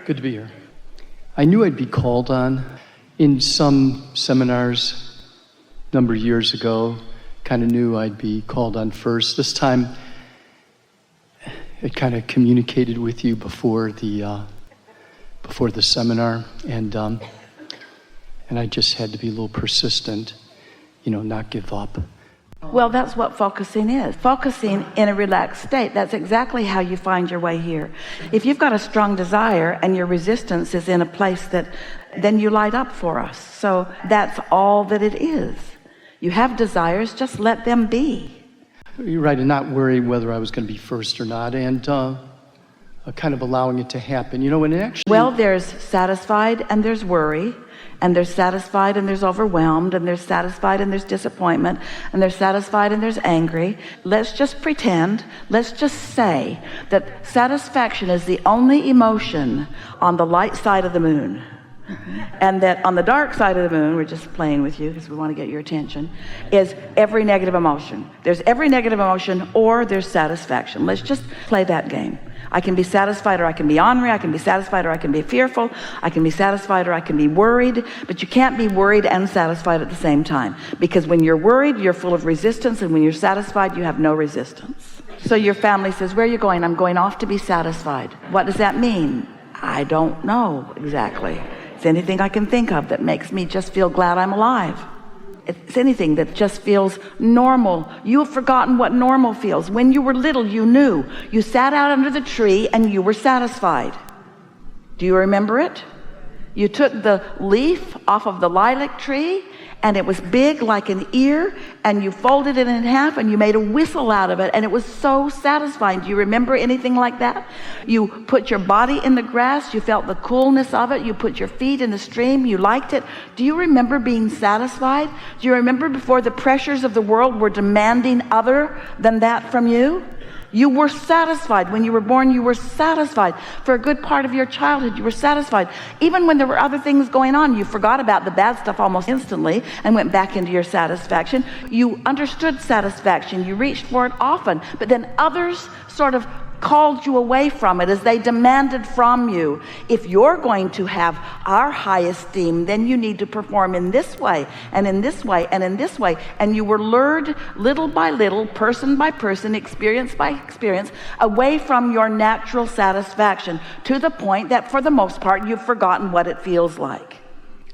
Good to be here. I knew I'd be called on in some seminars a number of years ago. Kind of knew I'd be called on first. This time, I kind of communicated with you before the seminar, and I just had to be a little persistent, not give up. Well, that's what focusing is. Focusing in a relaxed state. That's exactly how you find your way here. If you've got a strong desire and your resistance is in a place then you light up for us. So that's all that it is. You have desires, just let them be. You're right, and not worrying whether I was going to be first or not, and kind of allowing it to happen. And actually... Well, there's satisfied and there's worry. And there's satisfied and there's overwhelmed, and there's satisfied and there's disappointment, and there's satisfied and there's angry. Let's just pretend, let's just say that satisfaction is the only emotion on the light side of the moon. And that on the dark side of the moon, we're just playing with you because we want to get your attention, is every negative emotion. There's every negative emotion or there's satisfaction. Let's just play that game. I can be satisfied or I can be ornery. I can be satisfied or I can be fearful. I can be satisfied or I can be worried. But you can't be worried and satisfied at the same time. Because when you're worried, you're full of resistance. And when you're satisfied, you have no resistance. So your family says, where are you going? I'm going off to be satisfied. What does that mean? I don't know exactly. It's anything I can think of that makes me just feel glad I'm alive. It's anything that just feels normal. You've forgotten what normal feels. When you were little, you knew. You sat out under the tree and you were satisfied. Do you remember it? You took the leaf off of the lilac tree and it was big like an ear, and you folded it in half and you made a whistle out of it, and it was so satisfying. Do you remember anything like that? You put your body in the grass, you felt the coolness of it, you put your feet in the stream, you liked it. Do you remember being satisfied? Do you remember before the pressures of the world were demanding other than that from you? You were satisfied. When you were born, you were satisfied. For a good part of your childhood, you were satisfied. Even when there were other things going on, you forgot about the bad stuff almost instantly and went back into your satisfaction. You understood satisfaction. You reached for it often. But then others sort of called you away from it as they demanded from you. If you're going to have our high esteem, then you need to perform in this way and in this way and in this way. And you were lured little by little, person by person, experience by experience, away from your natural satisfaction, to the point that for the most part you've forgotten what it feels like.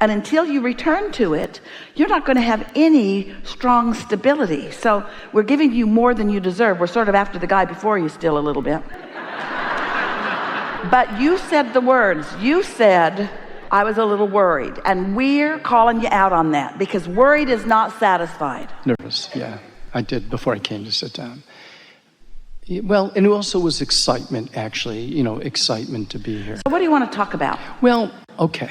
And until you return to it, you're not going to have any strong stability. So we're giving you more than you deserve. We're sort of after the guy before you still a little bit. But you said the words. You said, I was a little worried. And we're calling you out on that, because worried is not satisfied. Nervous, yeah. I did before I came to sit down. Well, and it also was excitement, actually. Excitement to be here. So what do you want to talk about? Well, okay.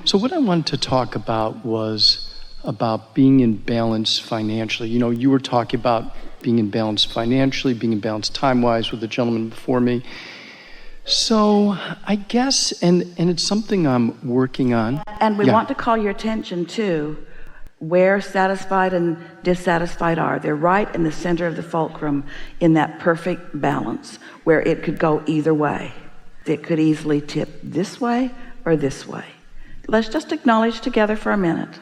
So what I wanted to talk about was about being in balance financially. You were talking about being in balance financially, being in balance time-wise with the gentleman before me. So I guess, and it's something I'm working on. And we want to call your attention to where satisfied and dissatisfied are. They're right in the center of the fulcrum, in that perfect balance where it could go either way. It could easily tip this way or this way. Let's just acknowledge together for a minute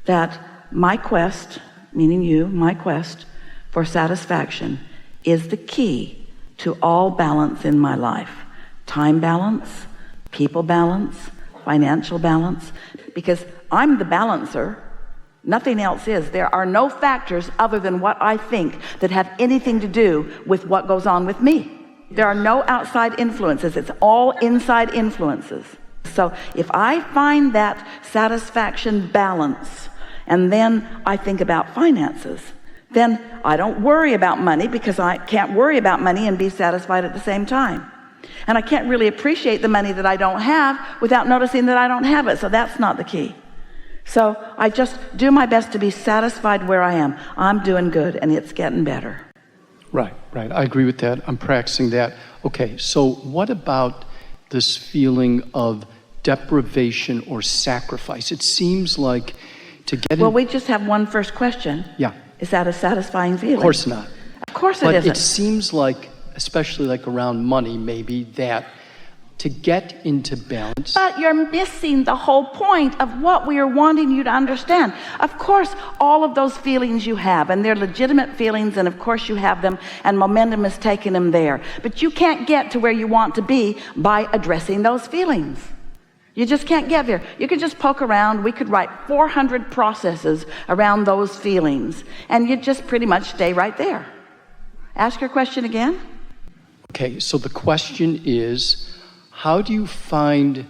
that my quest, meaning you, my quest for satisfaction is the key to all balance in my life. Time balance, people balance, financial balance, because I'm the balancer. Nothing else is. There are no factors other than what I think that have anything to do with what goes on with me. There are no outside influences. It's all inside influences. So if I find that satisfaction balance, and then I think about finances, then I don't worry about money, because I can't worry about money and be satisfied at the same time. And I can't really appreciate the money that I don't have without noticing that I don't have it. So that's not the key. So I just do my best to be satisfied where I am. I'm doing good and it's getting better. Right. I agree with that. I'm practicing that. Okay, so what about this feeling of deprivation or sacrifice? It seems like to get Well, we just have one first question. Yeah. Is that a satisfying feeling? Of course not. Of course it but isn't. It seems like, especially like around money maybe, that to get into balance. But you're missing the whole point of what we are wanting you to understand. Of course, all of those feelings you have, and they're legitimate feelings, and of course you have them, and momentum is taking them there. But you can't get to where you want to be by addressing those feelings. You just can't get there. You could just poke around. We could write 400 processes around those feelings, and you'd just pretty much stay right there. Ask your question again. Okay, so the question is, how do you find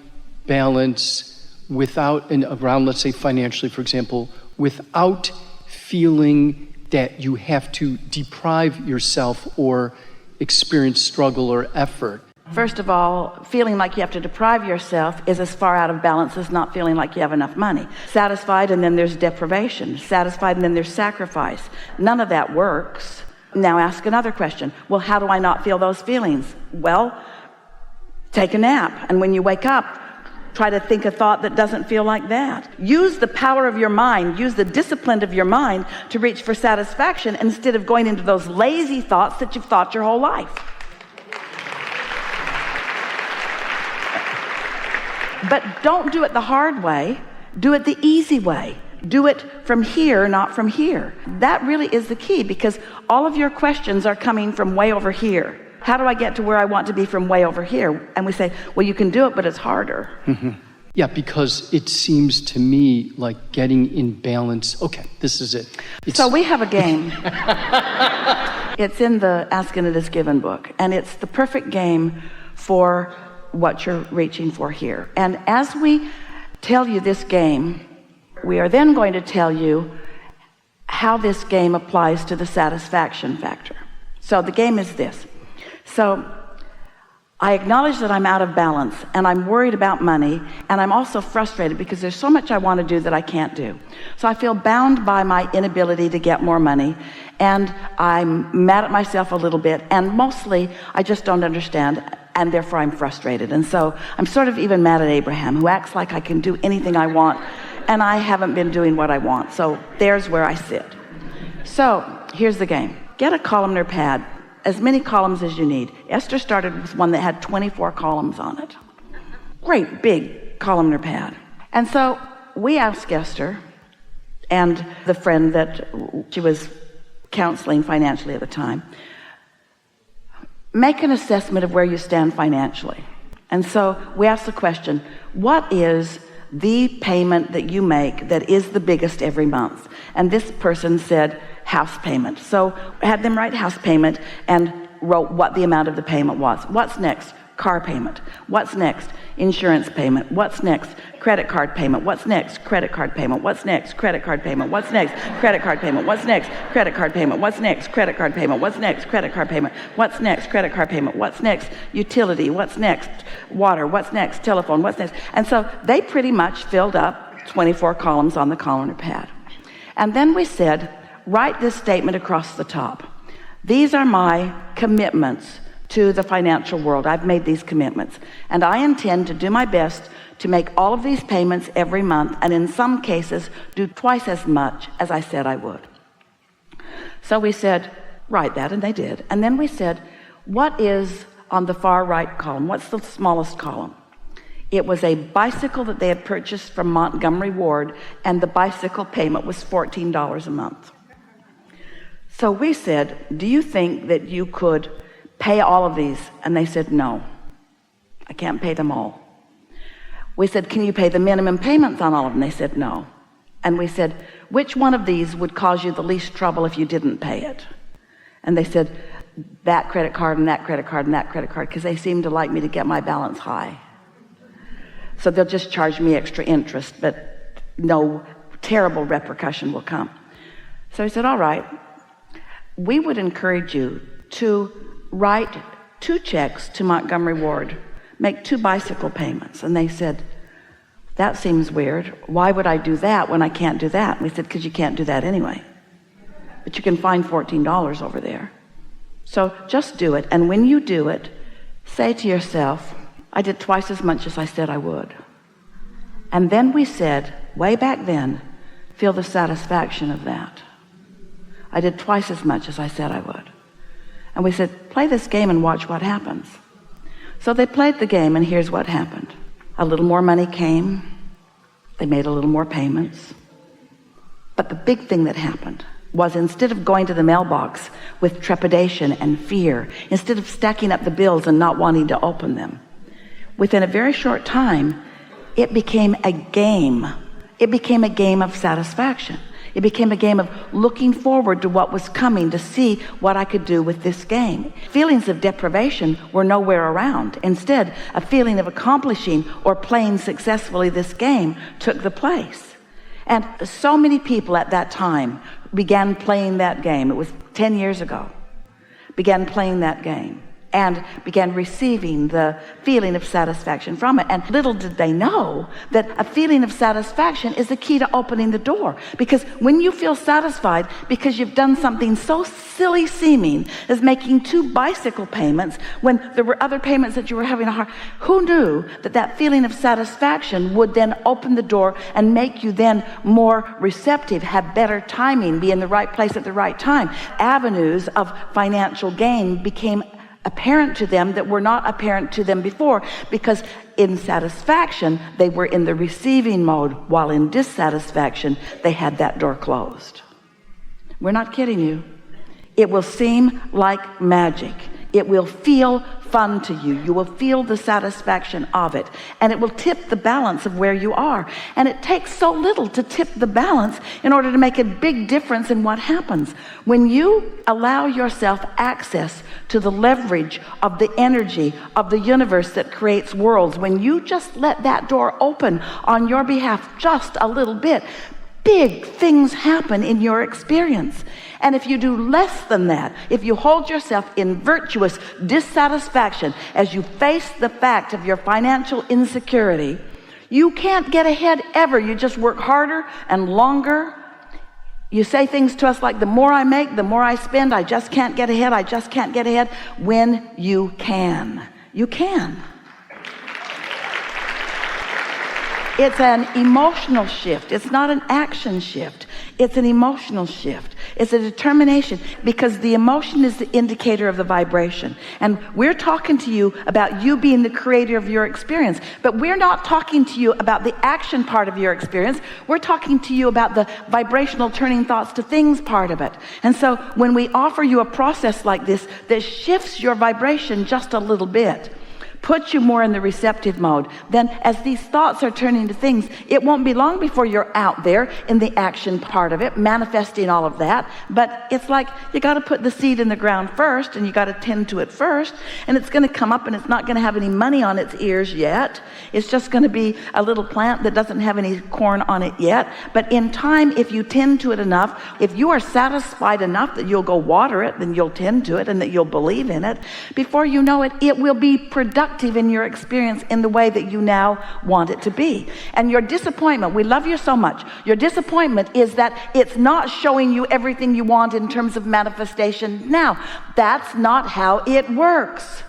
balance without, and around, let's say financially, for example, without feeling that you have to deprive yourself or experience struggle or effort? First of all, feeling like you have to deprive yourself is as far out of balance as not feeling like you have enough money. Satisfied, and then there's deprivation. Satisfied, and then there's sacrifice. None of that works. Now ask another question. Well, how do I not feel those feelings? Well, take a nap, and when you wake up, try to think a thought that doesn't feel like that. Use the power of your mind, use the discipline of your mind to reach for satisfaction instead of going into those lazy thoughts that you've thought your whole life. But don't do it the hard way, do it the easy way. Do it from here, not from here. That really is the key, because all of your questions are coming from way over here. How do I get to where I want to be from way over here? And we say, well, you can do it, but it's harder. Mm-hmm. Yeah, because it seems to me like getting in balance. Okay, this is it. So we have a game. It's in the Ask and It Is Given book, and it's the perfect game for what you're reaching for here. And as we tell you this game, we are then going to tell you how this game applies to the satisfaction factor. So the game is this. So I acknowledge that I'm out of balance, and I'm worried about money, and I'm also frustrated because there's so much I want to do that I can't do. So I feel bound by my inability to get more money, and I'm mad at myself a little bit, and mostly I just don't understand, and therefore I'm frustrated. And so I'm sort of even mad at Abraham, who acts like I can do anything I want, and I haven't been doing what I want. So there's where I sit. So here's the game. Get a columnar pad, as many columns as you need. Esther started with one that had 24 columns on it. Great big columnar pad. And so we asked Esther and the friend that she was counseling financially at the time, make an assessment of where you stand financially. And so we asked the question, what is the payment that you make that is the biggest every month? And this person said house payment. So I had them write house payment and wrote what the amount of the payment was. What's next? Car payment. What's next? Insurance payment. What's next? Credit card payment. What's next? Credit card payment. What's next? Credit card payment. What's next? Credit card payment. What's next? Credit card payment. What's next? Credit card payment. What's next? Credit card payment. What's next? Credit card payment. What's next? Utility. What's next? Water. What's next? Telephone. What's next? And so they pretty much filled up 24 columns on the columnar pad. And then we said, write this statement across the top. These are my commitments to the financial world. I've made these commitments, and I intend to do my best to make all of these payments every month, and in some cases do twice as much as I said I would. So we said, write that, and they did. And then we said, what is on the far right column? What's the smallest column? It was a bicycle that they had purchased from Montgomery Ward, and the bicycle payment was $14 a month. So we said, do you think that you could pay all of these? And they said, no, I can't pay them all. We said, can you pay the minimum payments on all of them? They said, no. And we said, which one of these would cause you the least trouble if you didn't pay it? And they said, that credit card and that credit card and that credit card, because they seem to like me to get my balance high. So they'll just charge me extra interest, but no terrible repercussion will come. So he said, all right, we would encourage you to write 2 checks to Montgomery Ward, make 2 bicycle payments. And they said, that seems weird. Why would I do that when I can't do that? And we said, because you can't do that anyway. But you can find $14 over there. So just do it. And when you do it, say to yourself, I did twice as much as I said I would. And then we said, way back then, feel the satisfaction of that. I did twice as much as I said I would. And we said, play this game and watch what happens. So they played the game, and here's what happened. A little more money came. They made a little more payments. But the big thing that happened was, instead of going to the mailbox with trepidation and fear, instead of stacking up the bills and not wanting to open them, within a very short time, it became a game. It became a game of satisfaction. It became a game of looking forward to what was coming, to see what I could do with this game. Feelings of deprivation were nowhere around. Instead, a feeling of accomplishing or playing successfully this game took the place. And so many people at that time began playing that game. It was 10 years ago. Began playing that game and began receiving the feeling of satisfaction from it. And little did they know that a feeling of satisfaction is the key to opening the door. Because when you feel satisfied because you've done something so silly seeming as making 2 bicycle payments when there were other payments that you were having a hard, who knew that that feeling of satisfaction would then open the door and make you then more receptive, have better timing, be in the right place at the right time. Avenues of financial gain became apparent to them that were not apparent to them before, because in satisfaction they were in the receiving mode, while in dissatisfaction they had that door closed. We're not kidding you. It will seem like magic. It will feel fun to you. You will feel the satisfaction of it, and it will tip the balance of where you are. And it takes so little to tip the balance in order to make a big difference in what happens. When you allow yourself access to the leverage of the energy of the universe that creates worlds, when you just let that door open on your behalf just a little bit, big things happen in your experience. And if you do less than that, if you hold yourself in virtuous dissatisfaction as you face the fact of your financial insecurity, you can't get ahead ever. You just work harder and longer. You say things to us like, the more I make, the more I spend. I just can't get ahead. I just can't get ahead. When you can. You can. It's an emotional shift. It's not an action shift. It's an emotional shift. It's a determination, because the emotion is the indicator of the vibration. And we're talking to you about you being the creator of your experience, but we're not talking to you about the action part of your experience. We're talking to you about the vibrational turning thoughts to things part of it. And so when we offer you a process like this that shifts your vibration just a little bit, puts you more in the receptive mode, then as these thoughts are turning to things, it won't be long before you're out there in the action part of it, manifesting all of that. But it's like you got to put the seed in the ground first, and you got to tend to it first, and it's going to come up, and it's not going to have any money on its ears yet. It's just going to be a little plant that doesn't have any corn on it yet. But in time, if you tend to it enough, if you are satisfied enough that you'll go water it, then you'll tend to it and that you'll believe in it. Before you know it, it will be productive in your experience in the way that you now want it to be. And your disappointment, we love you so much, your disappointment is that it's not showing you everything you want in terms of manifestation now. That's not how it works.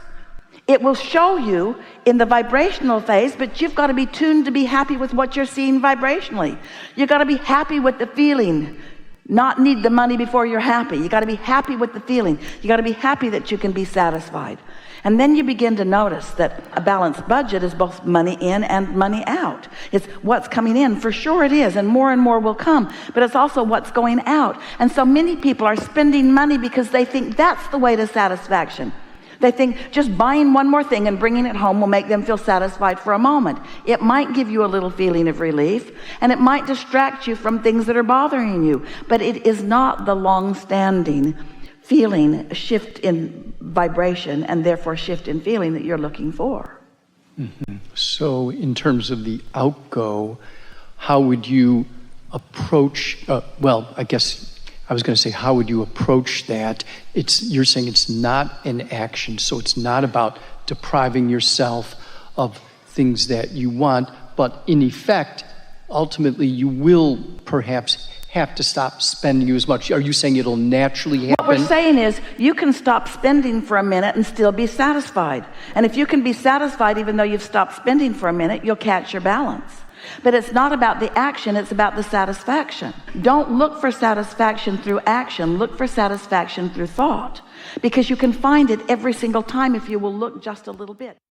It will show you in the vibrational phase, but you've got to be tuned to be happy with what you're seeing vibrationally. You've got to be happy with the feeling, not need the money before you're happy. You got to be happy with the feeling. You got to be happy that you can be satisfied. And then you begin to notice that a balanced budget is both money in and money out. It's what's coming in, for sure it is, and more will come, but it's also what's going out. And so many people are spending money because they think that's the way to satisfaction. They think just buying one more thing and bringing it home will make them feel satisfied for a moment. It might give you a little feeling of relief, and it might distract you from things that are bothering you, but it is not the long-standing feeling, shift in vibration, and therefore shift in feeling that you're looking for. Mm-hmm. So in terms of the outgo, how would you approach, I guess I was going to say, how would you approach that? You're saying it's not an action, so it's not about depriving yourself of things that you want, but in effect, ultimately you will perhaps have to stop spending as much. Are you saying it'll naturally happen? What we're saying is you can stop spending for a minute and still be satisfied. And if you can be satisfied even though you've stopped spending for a minute, you'll catch your balance. But it's not about the action, it's about the satisfaction. Don't look for satisfaction through action, look for satisfaction through thought. Because you can find it every single time if you will look just a little bit.